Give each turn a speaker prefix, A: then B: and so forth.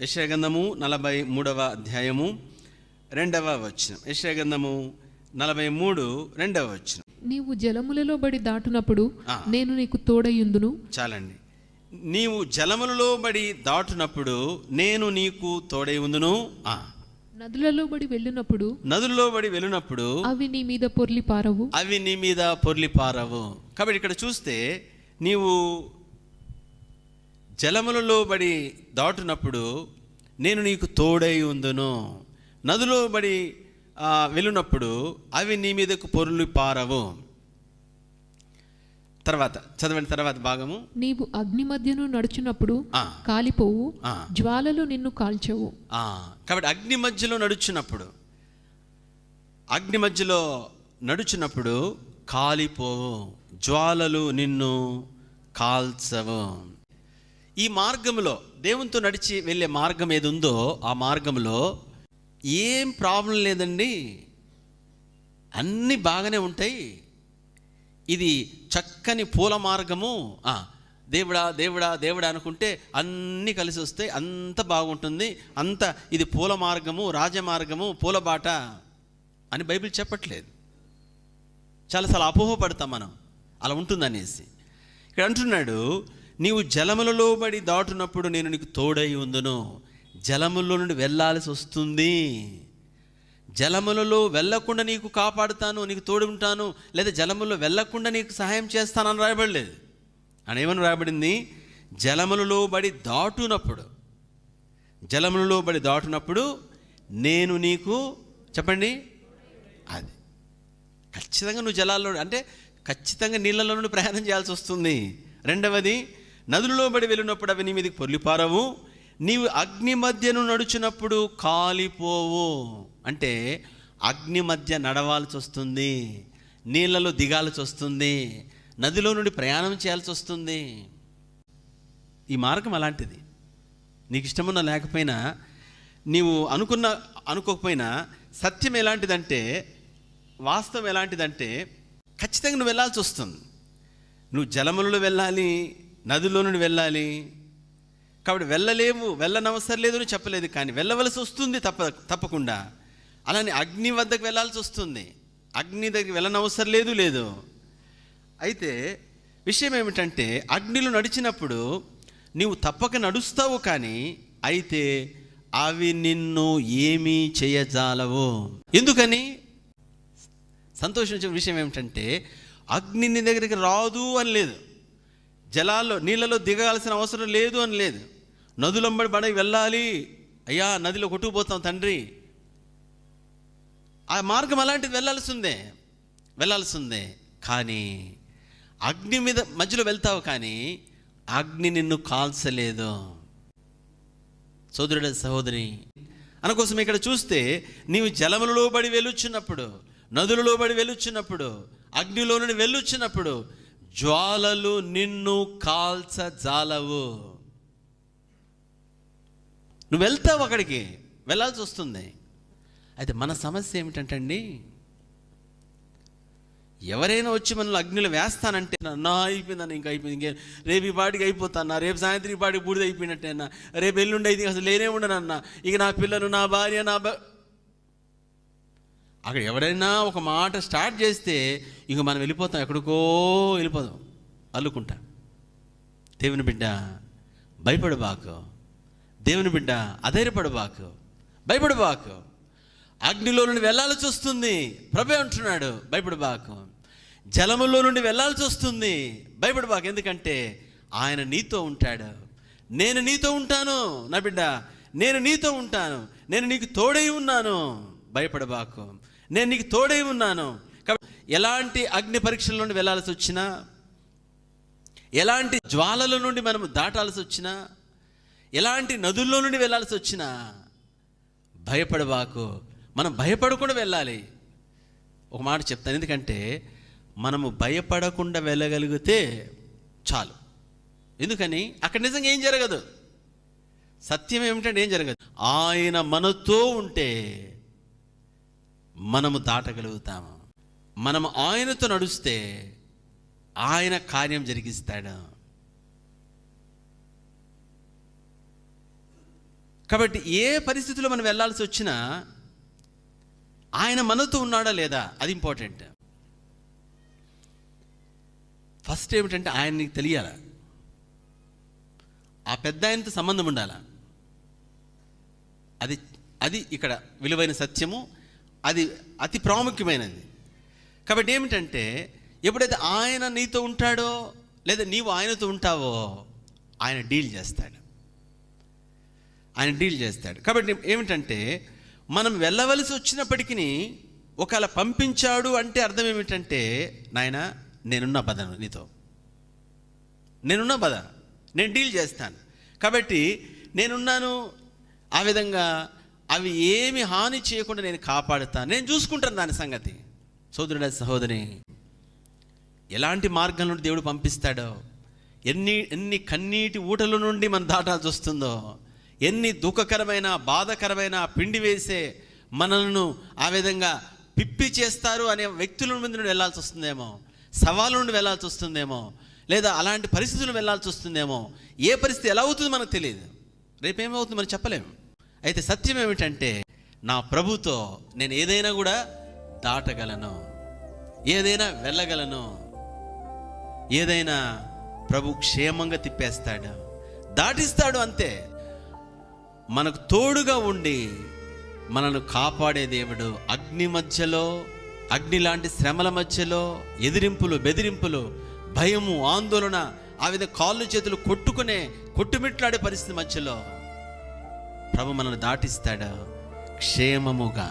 A: యెషయా గ్రంథము 43వ అధ్యాయము 2వ వచనం. యెషయా గ్రంథము 43 2వ వచనం.
B: నీవు జలములలో బడి దాటునప్పుడు నేను నీకు తోడయుందును.
A: చాలండి. నీవు జలములలో బడి దాటునప్పుడు నేను నీకు తోడై ఉందును.
B: నదులలో బడి వెళ్ళినప్పుడు అవి నీ మీద పొర్లి పారవు. కాబట్టి ఇక్కడ చూస్తే నీవు జలములలో బడి దాటునప్పుడు నేను నీకు తోడై ఉందును. నదులో బడి వెళ్ళినప్పుడు అవి నీ మీదకు పొర్లి పారవు. తర్వాత చదవండి, తర్వాత భాగము. నీవు అగ్ని మధ్యను నడుచున్నప్పుడు కాలిపోవు, జ్వాలలు నిన్ను కాల్చవు.
A: కాబట్టి అగ్ని మధ్యలో నడుచున్నప్పుడు కాలిపోవు, జ్వాలలు నిన్ను కాల్చవు. ఈ మార్గంలో దేవునితో నడిచి వెళ్ళే మార్గం ఏది ఉందో ఆ మార్గంలో ఏం ప్రాబ్లం లేదండి, అన్నీ బాగానే ఉంటాయి. ఇది చక్కని పూల మార్గము, దేవుడా దేవుడా దేవుడా అనుకుంటే అన్నీ కలిసి వస్తాయి, అంత బాగుంటుంది, అంత ఇది పూల మార్గము, రాజమార్గము, పూలబాట అని బైబిల్ చెప్పట్లేదు. చాలాసార్లు అపోహపడతాం మనం అలా ఉంటుందనేసి. ఇక్కడ అంటున్నాడు, నీవు జలములలో బడి దాటునప్పుడు నేను నీకు తోడై ఉందును. జలములో నుండి వెళ్ళాల్సి వస్తుంది, జలములలో వెళ్ళకుండా నీకు కాపాడుతాను, నీకు తోడు ఉంటాను, లేదా జలములో వెళ్ళకుండా నీకు సహాయం చేస్తానని రాయబడలేదు. అని ఏమని రాయబడింది? జలములలో బడి దాటునప్పుడు నేను నీకు, చెప్పండి, అది ఖచ్చితంగా నువ్వు జలాల్లో అంటే ఖచ్చితంగా నీళ్ళలో నుండి ప్రయాణం చేయాల్సి వస్తుంది. రెండవది, నదులలో బడి వెళ్ళినప్పుడు అవి నీ మీదకి పొర్లిపారవు. నీవు అగ్ని మధ్యను నడుచున్నప్పుడు కాలిపోవు. అంటే అగ్ని మధ్య నడవాల్సి వస్తుంది, నీళ్ళలో దిగాల్సి వస్తుంది, నదిలో నుండి ప్రయాణం చేయాల్సి వస్తుంది. ఈ మార్గం అలాంటిది. నీకు ఇష్టమున్నా లేకపోయినా, నీవు అనుకోకపోయినా సత్యం ఎలాంటిదంటే, వాస్తవం ఎలాంటిదంటే ఖచ్చితంగా నువ్వు వెళ్ళాల్సి వస్తుంది. నువ్వు జలములలో వెళ్ళాలి, నదిలో నుండి వెళ్ళాలి. కాబట్టి వెళ్ళనవసరం లేదు అని చెప్పలేదు, కానీ వెళ్ళవలసి వస్తుంది తప్పకుండా. అలానే అగ్ని వద్దకు వెళ్ళాల్సి వస్తుంది, అగ్ని దగ్గరికి వెళ్ళనవసరం లేదు. అయితే విషయం ఏమిటంటే, అగ్నిలో నడిచినప్పుడు నీవు తప్పక నడుస్తావు, కానీ అయితే అవి నిన్ను ఏమీ చేయజాలవు. ఎందుకని? సంతోషించే విషయం ఏమిటంటే, అగ్ని నీ దగ్గరికి రాదు అని లేదు, నీళ్ళలో దిగాల్సిన అవసరం లేదు అని లేదు. నదులంబడి బడికి వెళ్ళాలి, అయ్యా నదిలో కొట్టుకుపోతాం తండ్రి, ఆ మార్గం అలాంటిది, వెళ్ళాల్సిందే. కానీ అగ్ని మధ్యలో వెళ్తావు, కానీ అగ్ని నిన్ను కాల్చలేదు. సోదరుడ సహోదరి, అందుకోసం ఇక్కడ చూస్తే నీవు జలములలో బడి వెళ్ళుచున్నప్పుడు, నదులలో బడి వెళ్ళుచున్నప్పుడు, అగ్నిలో నుండి వెళ్ళుచున్నప్పుడు జ్వాలలు నిన్ను కాల్చజాలవు. నువ్వు వెళ్తావు, అక్కడికి వెళ్ళాల్సి వస్తుంది. అయితే మన సమస్య ఏమిటంటే అండి, ఎవరైనా వచ్చి మనల్ని అగ్నిలో వేస్తానంటే నా అయిపోయిందని, ఇంకా అయిపోయింది, రేపు ఈ పాటికి అయిపోతానా, రేపు సాయంత్రం ఈ పాటికి బూడిద అయిపోయినట్టేనా, రేపు ఎల్లుండి అయితే అసలు లేనే ఉండనన్నా, ఇక నా పిల్లలు, నా భార్య, అక్కడ ఎవరైనా ఒక మాట స్టార్ట్ చేస్తే ఇక మనం వెళ్ళిపోతాం, ఎక్కడికో వెళ్ళిపోదాం అల్లుకుంటా. దేవుని బిడ్డ భయపడబాకు, దేవుని బిడ్డ అధైర్యపడబాకు, భయపడబాకు. అగ్నిలో నుండి వెళ్ళాల్సి వస్తుంది, ప్రభు అంటున్నాడు, భయపడబాకు. జలములో నుండి వెళ్ళాల్సి వస్తుంది, భయపడబాకు. ఎందుకంటే ఆయన నీతో ఉంటాడు. నేను నీతో ఉంటాను నా బిడ్డ, నేను నీతో ఉంటాను, నేను నీకు తోడై ఉన్నాను, భయపడబాకు, నేను నీకు తోడై ఉన్నాను. కాబట్టి ఎలాంటి అగ్ని పరీక్షల నుండి వెళ్ళాల్సి వచ్చినా, ఎలాంటి జ్వాలల నుండి మనం దాటాల్సి వచ్చినా, ఎలాంటి నదుల్లో నుండి వెళ్ళాల్సి వచ్చినా భయపడబాకు. మనం భయపడకుండా వెళ్ళాలి. ఒక మాట చెప్తాను, ఎందుకంటే మనము భయపడకుండా వెళ్ళగలిగితే చాలు. ఎందుకని అక్కడ నిజంగా ఏం జరగదు. సత్యం ఏమిటంటే ఏం జరగదు. ఆయన మనతో ఉంటే మనము దాటగలుగుతాము. మనము ఆయనతో నడుస్తే ఆయన కార్యం జరిగిస్తాడు. కాబట్టి ఏ పరిస్థితిలో మనం వెళ్ళాల్సి వచ్చినా ఆయన మనతో ఉన్నాడా లేదా, అది ఇంపార్టెంట్. ఫస్ట్ ఏమిటంటే ఆయన నీకు తెలియాల, ఆ పెద్ద ఆయనతో సంబంధం ఉండాల. అది అది ఇక్కడ విలువైన సత్యము, అది అతి ప్రాముఖ్యమైనది. కాబట్టి ఏమిటంటే ఎప్పుడైతే ఆయన నీతో ఉంటాడో లేదా నీవు ఆయనతో ఉంటావో ఆయన డీల్ చేస్తాడు, ఆయన డీల్ చేస్తాడు. కాబట్టి ఏమిటంటే మనం వెళ్ళవలసి వచ్చినప్పటికీ ఒకవేళ పంపించాడు అంటే అర్థం ఏమిటంటే, నాయన నేనున్న బదను, నీతో నేనున్న బద, నేను డీల్ చేస్తాను. కాబట్టి నేనున్నాను, ఆ విధంగా అవి ఏమి హాని చేయకుండా నేను కాపాడుతాను, నేను చూసుకుంటాను దాని సంగతి. సోదరుడ సహోదరి, ఎలాంటి మార్గం నుండి దేవుడు పంపిస్తాడో, ఎన్ని కన్నీటి ఊటల నుండి మనం దాటాల్సి వస్తుందో, ఎన్ని దుఃఖకరమైన బాధకరమైన పిండి వేసే మనలను ఆ విధంగా పిప్పి చేస్తారు అనే వ్యక్తుల నుండి వెళ్ళాల్సి వస్తుందేమో, సవాళ్ళ నుండి వెళ్ళాల్సి వస్తుందేమో, లేదా అలాంటి పరిస్థితులు వెళ్ళాల్సి వస్తుందేమో. ఏ పరిస్థితి ఎలా అవుతుందో మనకు తెలియదు, రేపేమవుతుందో మనం చెప్పలేము. అయితే సత్యం ఏమిటంటే నా ప్రభుతో నేను ఏదైనా కూడా దాటగలను, ఏదైనా వెళ్ళగలను, ఏదైనా ప్రభు క్షేమంగా తిప్పేస్తాడు, దాటిస్తాడు. అంతే. మనకు తోడుగా ఉండి మనను కాపాడే దేవుడు. అగ్ని మధ్యలో, అగ్ని లాంటి శ్రమల మధ్యలో, ఎదిరింపులు బెదిరింపులు, భయము ఆందోళన, ఆ విధంగా కాళ్ళు చేతులు కొట్టుమిట్లాడే పరిస్థితి మధ్యలో ప్రభు మనల్ని దాటిస్తాడు క్షేమముగా.